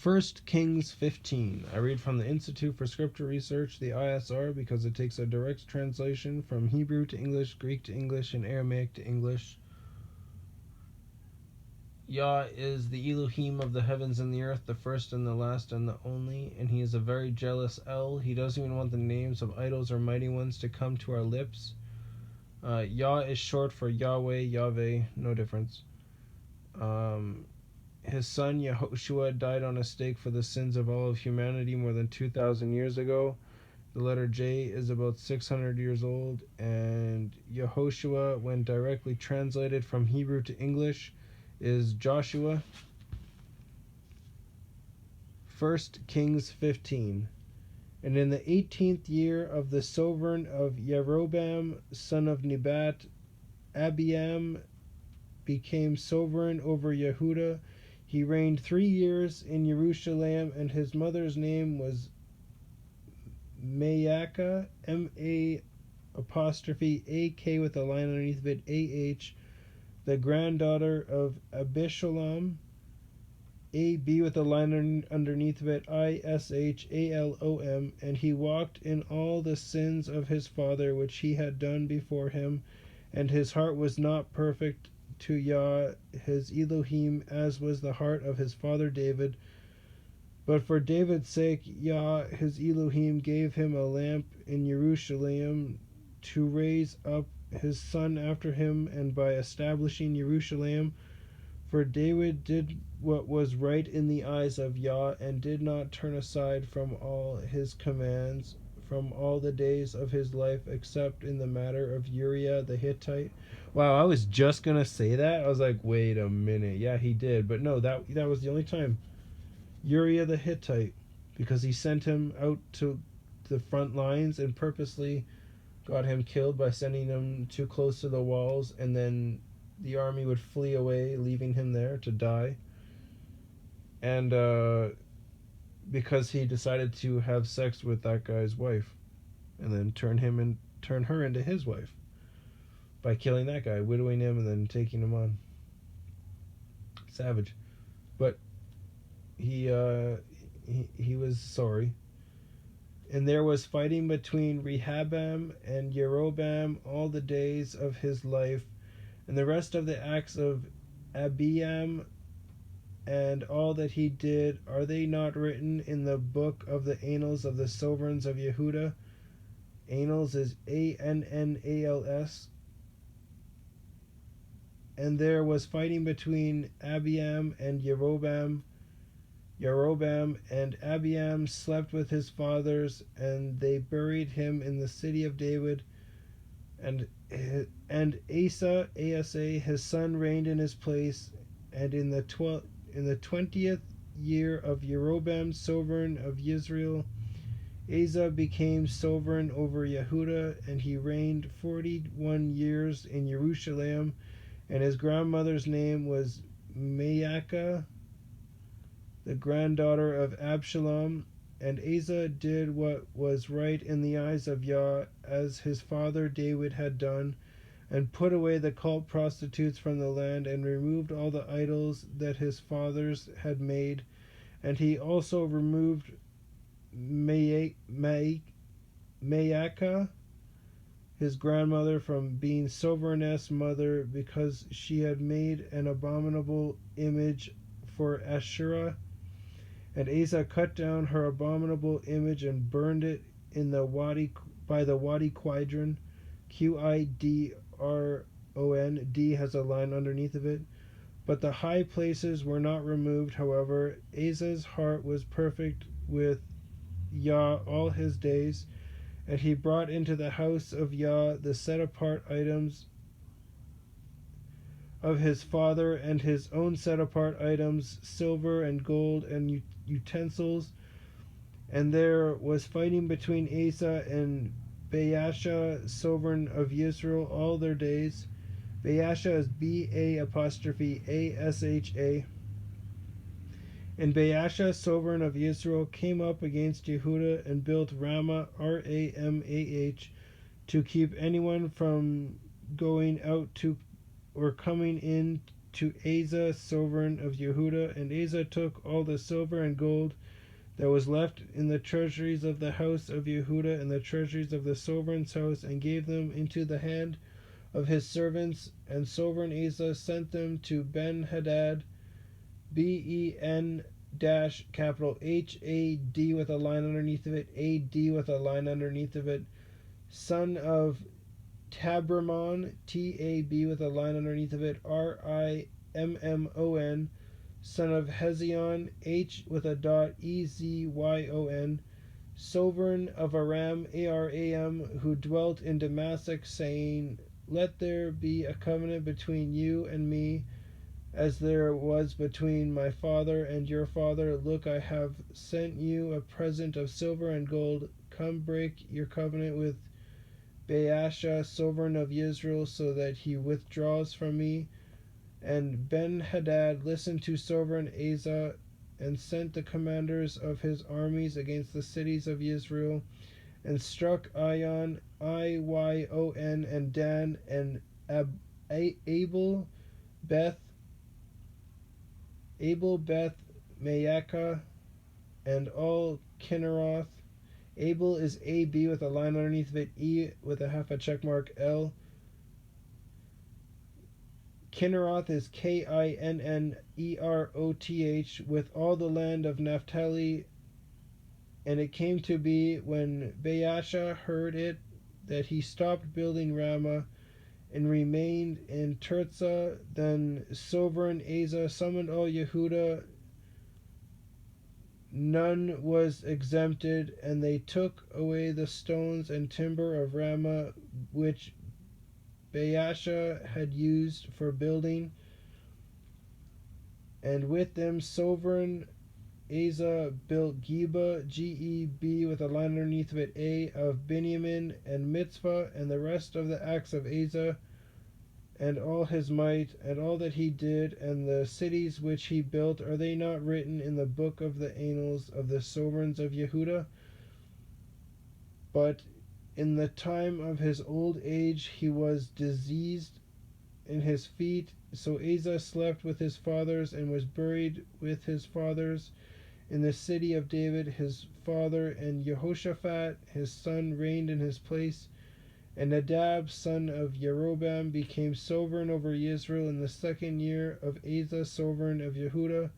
1 Kings 15. I read from the Institute for Scripture Research, the ISR, because it takes a direct translation from Hebrew to English, Greek to English, and Aramaic to English. Yah is the Elohim of the heavens and the earth, the first and the last and the only, and he is a very jealous El. He doesn't even want the names of idols or mighty ones to come to our lips. Yah is short for YahWeh, YahWeh, no difference. His son Yehoshua died on a stake for the sins of all of humanity more than 2,000 years ago. The letter J is about 600 years old, and Yehoshua, when directly translated from Hebrew to English, is Joshua. 1 Kings 15. And in the 18th year of the sovereign of Jeroboam, son of Nebat, Abiam became sovereign over Yehuda. He reigned 3 years in Jerusalem, and his mother's name was Maacah, M-A-apostrophe-A-K with a line underneath of it, A-H, the granddaughter of Abishalom, A-B with a line underneath of it, I-S-H-A-L-O-M, and he walked in all the sins of his father which he had done before him, and his heart was not perfect to Yah his Elohim, as was the heart of his father David. But for David's sake Yah his Elohim gave him a lamp in Jerusalem to raise up his son after him, and by establishing Jerusalem, for David did what was right in the eyes of Yah, and did not turn aside from all his commands from all the days of his life, except in the matter of Uriah the Hittite. Wow, I was just gonna say that. I was like, wait a minute. Yeah, he did, but no, that was the only time. Uriah the Hittite, because he sent him out to the front lines and purposely got him killed by sending him too close to the walls, and then the army would flee away, leaving him there to die. And because he decided to have sex with that guy's wife, and then turn her into his wife by killing that guy, widowing him, and then taking him on. Savage. But he was sorry. And there was fighting between Rehoboam and Jeroboam all the days of his life, and the rest of the acts of Abiam and all that he did, are they not written in the book of the annals of the sovereigns of Yehuda? Annals is A-N-N-A-L-S. And there was fighting between Abiam and Jeroboam, and Abiam slept with his fathers, and they buried him in the city of David. And Asa, his son, reigned in his place. And in the 20th year of Jeroboam, sovereign of Israel, Asa became sovereign over Yehuda, and he reigned 41 years in Jerusalem. And his grandmother's name was Maacah, the granddaughter of Absalom. And Asa did what was right in the eyes of Yah, as his father David had done, and put away the cult prostitutes from the land, and removed all the idols that his fathers had made. And he also removed Maacah, his grandmother, from being sovereigness mother, because she had made an abominable image for Asherah. And Asa cut down her abominable image and burned it in the Wadi, by the Wadi Quidron, Qidron. D has a line underneath of it. But the high places were not removed. However, Asa's heart was perfect with Yah all his days, and he brought into the house of Yah the set apart items of his father, and his own set apart items, silver and gold and utensils. And there was fighting between Asa and Baasha, sovereign of Israel, all their days. Baasha is B-A-apostrophe-A-S-H-A. And Baasha, sovereign of Israel, came up against Yehuda and built Ramah, R-A-M-A-H, to keep anyone from going out to or coming in to Asa, sovereign of Yehuda. And Asa took all the silver and gold that was left in the treasuries of the house of Yehuda and the treasuries of the sovereign's house, and gave them into the hand of his servants. And sovereign Asa sent them to Ben-Hadad, Ben dash capital Had with a line underneath of it, Ad with a line underneath of it, son of Tabrimon, Tab with a line underneath of it, Rimmon, son of Hezion, H with a dot, Ezyon, sovereign of Aram, Aram, who dwelt in Damascus, saying, let there be a covenant between you and me, as there was between my father and your father. Look, I have sent you a present of silver and gold. Come, break your covenant with Baasha, sovereign of Israel, so that he withdraws from me. And Ben-Hadad listened to sovereign Asa, and sent the commanders of his armies against the cities of Israel, and struck Ion, Iyon, and Dan, and Abel Beth Maacah, and all Kinneroth. Abel is AB with a line underneath of it, E with a half a check mark, L. Kinneroth is Kinneroth, with all the land of Naphtali. And it came to be, when Baasha heard it, that he stopped building Ramah and remained in Tirzah. Then sovereign Asa summoned all Yehuda, none was exempted, and they took away the stones and timber of Ramah, which Baasha had used for building. And with them sovereign Asa built Geba, Geb with a line underneath of it, A, of Benjamin, and Mitzvah, and the rest of the acts of Asa, and all his might, and all that he did, and the cities which he built. Are they not written in the book of the annals of the sovereigns of Yehuda? But in the time of his old age he was diseased in his feet. So Asa slept with his fathers, and was buried with his fathers in the city of David his father. And Yehoshaphat his son reigned in his place. And Nadab son of Jeroboam became sovereign over Israel in the 2nd year of Asa, sovereign of Yehuda.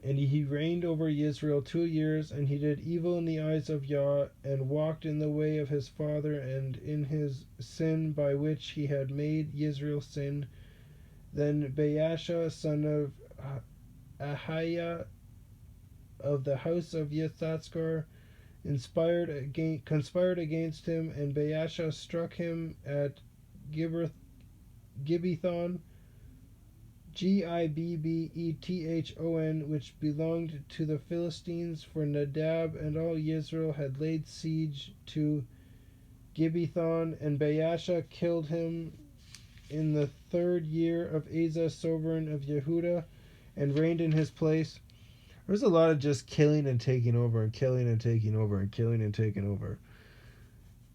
And he reigned over Israel 2 years, and he did evil in the eyes of Yah, and walked in the way of his father, and in his sin by which he had made Israel sin. Then Baasha son of Ahiah of the house of Yitzaskar conspired against him, and Baasha struck him at Gibbethon, Gibbethon, which belonged to the Philistines, for Nadab and all Israel had laid siege to Gibbethon. And Baasha killed him in the 3rd year of Asa, sovereign of Yehuda, and reigned in his place. There's a lot of just killing and taking over, and killing and taking over, and killing and taking over.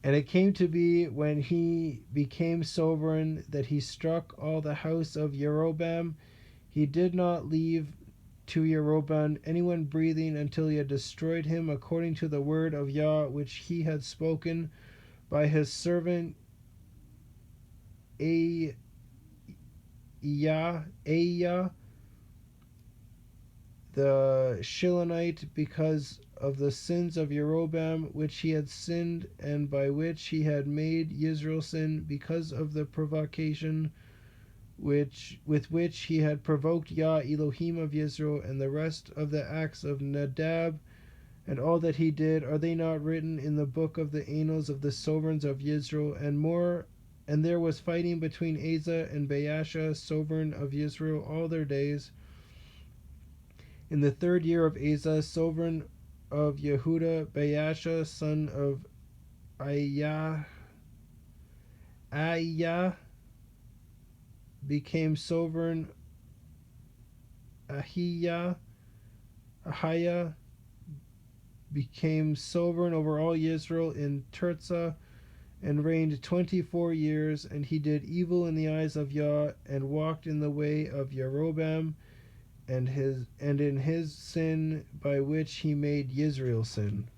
And it came to be, when he became sovereign, that he struck all the house of Jeroboam. He did not leave to Jeroboam anyone breathing, until he had destroyed him, according to the word of Yah which he had spoken by his servant Ahijah, the Shilonite, because of the sins of Jeroboam, which he had sinned, and by which he had made Israel sin, because of the provocation with which he had provoked Yah, Elohim of Israel. And the rest of the acts of Nadab, and all that he did, are they not written in the book of the annals of the sovereigns of Israel? And more, and there was fighting between Asa and Baasha, sovereign of Israel, all their days. In the 3rd year of Asa, sovereign of Yehuda, Baasha son of Ahijah became sovereign. Ahiah became sovereign over all Israel in Tirzah. and reigned 24 years, and he did evil in the eyes of Yah, and walked in the way of Jeroboam, and in his sin by which he made Israel sin.